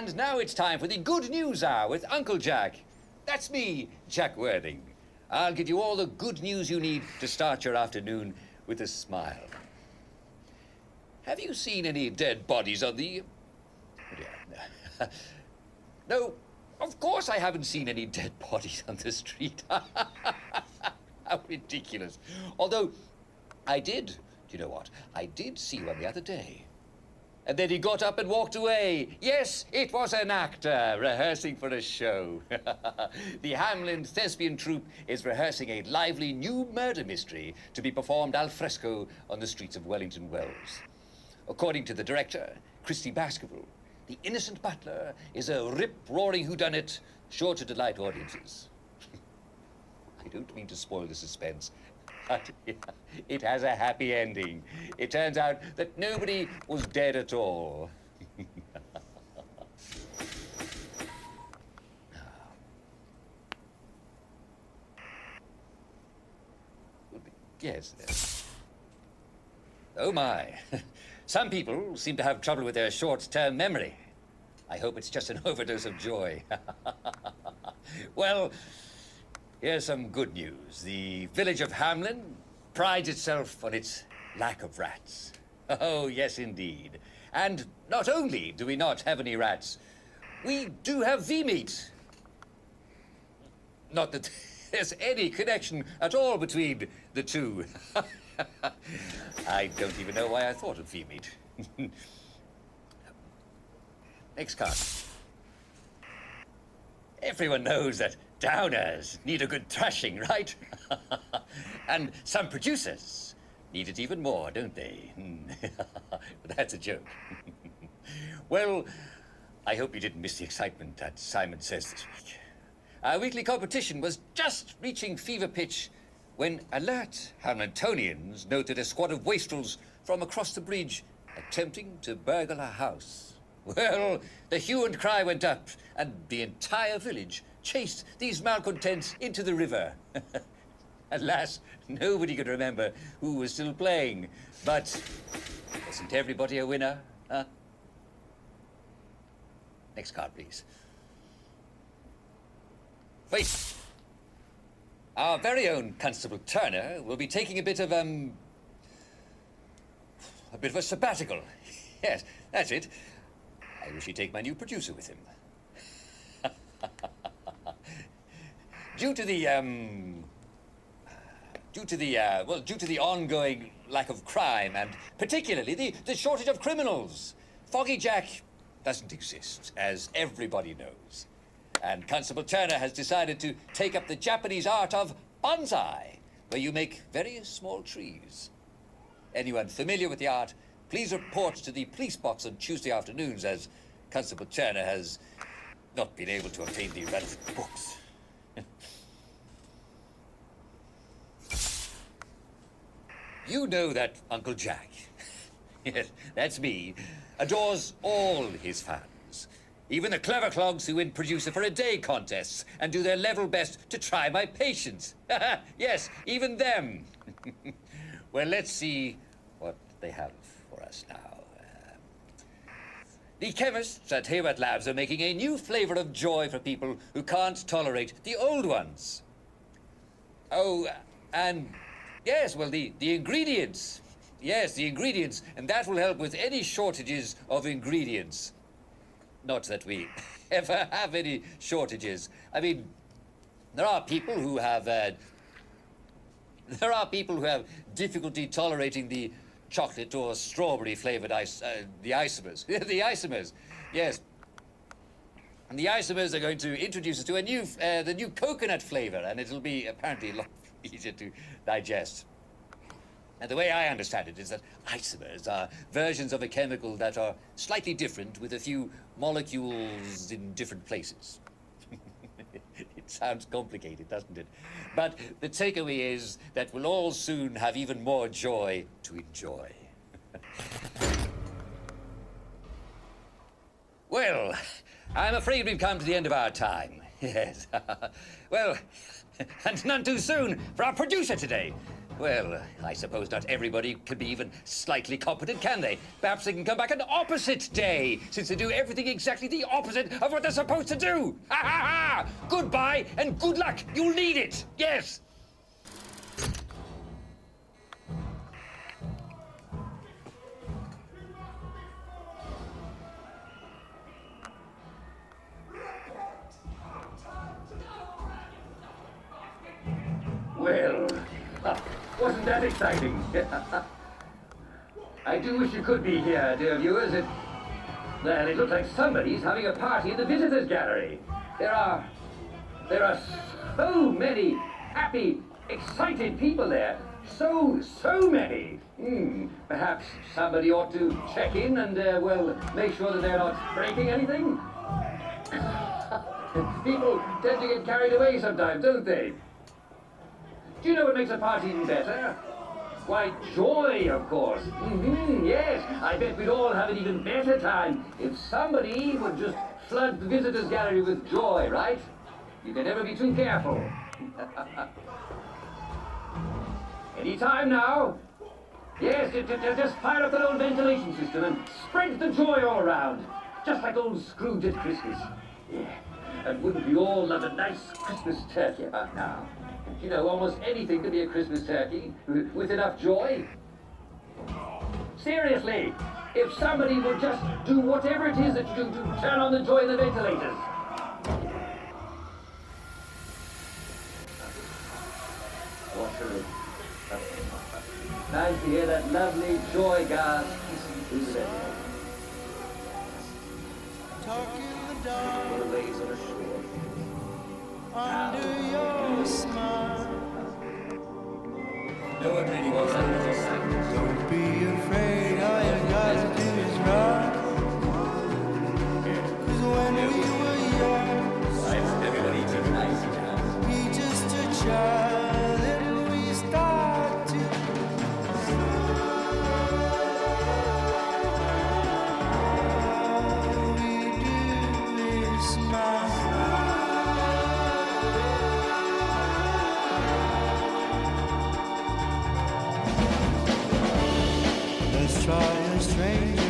And now it's time for the Good News Hour with Uncle Jack. That's me, Jack Worthing. I'll give you all the good news you need to start your afternoon with a smile. Have you seen any dead bodies on the... No, of course I haven't seen any dead bodies on the street. How ridiculous. Although, I did. Do you know what? I did see one the other day. And then he got up and walked away. Yes, it was an actor rehearsing for a show. The Hamlin Thespian Troupe is rehearsing a lively new murder mystery to be performed al fresco on the streets of Wellington Wells. According to the director, Christy Baskerville, the innocent butler is a rip-roaring whodunit sure to delight audiences. I don't mean to spoil the suspense, but it has a happy ending. It turns out that nobody was dead at all. Yes. Oh, my. Some people seem to have trouble with their short-term memory. I hope it's just an overdose of joy. Well, here's some good news. The village of Hamlin prides itself on its lack of rats. Oh, yes, indeed. And not only do we not have any rats, we do have V-meat. Not that there's any connection at all between the two. I don't even know why I thought of V-meat. Next card. Everyone knows that downers need a good thrashing, right? And some producers need it even more, don't they? That's a joke. Well, I hope you didn't miss the excitement at Simon Says this week. Our weekly competition was just reaching fever pitch when alert Hamiltonians noted a squad of wastrels from across the bridge attempting to burgle a house. Well, the hue and cry went up, and the entire village chased these malcontents into the river. Alas, nobody could remember who was still playing. But wasn't everybody a winner, huh? Next card, please. Wait. Our very own Constable Turner will be taking a bit of a sabbatical. Yes, that's it. I wish he'd take my new producer with him. Due to the ongoing lack of crime and particularly the shortage of criminals, Foggy Jack doesn't exist, as everybody knows. And Constable Turner has decided to take up the Japanese art of bonsai, where you make very small trees. Anyone familiar with the art, please report to the police box on Tuesday afternoons, as Constable Turner has not been able to obtain the relevant books. You know that Uncle Jack, yes, that's me, adores all his fans. Even the clever clogs who win producer for a day contests and do their level best to try my patience. Yes, even them. Well, let's see what they have for us now. The chemists at Hayward Labs are making a new flavor of joy for people who can't tolerate the old ones. Oh, and yes, well, the ingredients. Yes, the ingredients, and that will help with any shortages of ingredients. Not that we ever have any shortages. I mean, there are people who have difficulty tolerating the chocolate or strawberry-flavored the isomers. The isomers, yes. And the isomers are going to introduce us to a new, the new coconut flavor, and it'll be apparently a lot easier to digest. And the way I understand it is that isomers are versions of a chemical that are slightly different with a few molecules in different places. It sounds complicated, doesn't it? But the takeaway is that we'll all soon have even more joy to enjoy. Well, I'm afraid we've come to the end of our time. Yes. Well, and none too soon for our producer today, Well, I suppose not everybody can be even slightly competent, can they? Perhaps they can come back an opposite day, since they do everything exactly the opposite of what they're supposed to do. Ha ha ha! Goodbye and good luck. You'll need it. Yes. Well, wasn't that exciting? I do wish you could be here, dear viewers. Well, it looks like somebody's having a party in the visitors' gallery. There are so many happy, excited people there. So many. Perhaps somebody ought to check in and, well, make sure that they're not breaking anything. People tend to get carried away sometimes, don't they? Do you know what makes a party even better? Why, joy, of course. Yes, I bet we'd all have an even better time if somebody would just flood the visitors' gallery with joy, right? You can never be too careful. Any time now. Yes, just fire up that old ventilation system and spread the joy all around. Just like old Scrooge at Christmas. Yeah. And wouldn't we all love a nice Christmas turkey about now? You know, almost anything could be a Christmas turkey with enough joy. Seriously, if somebody would just do whatever it is that you do to turn on the joy in the ventilators. Nice to hear that lovely joy gas kissing through the ventilator. What a waves on a shore. Under your smile, No one really wants that little silence. don't be afraid, all you gotta do is run. 'Cause when we were young, Everybody took nice chance. we just a child, and we start to all we do is smile. Let's try a strange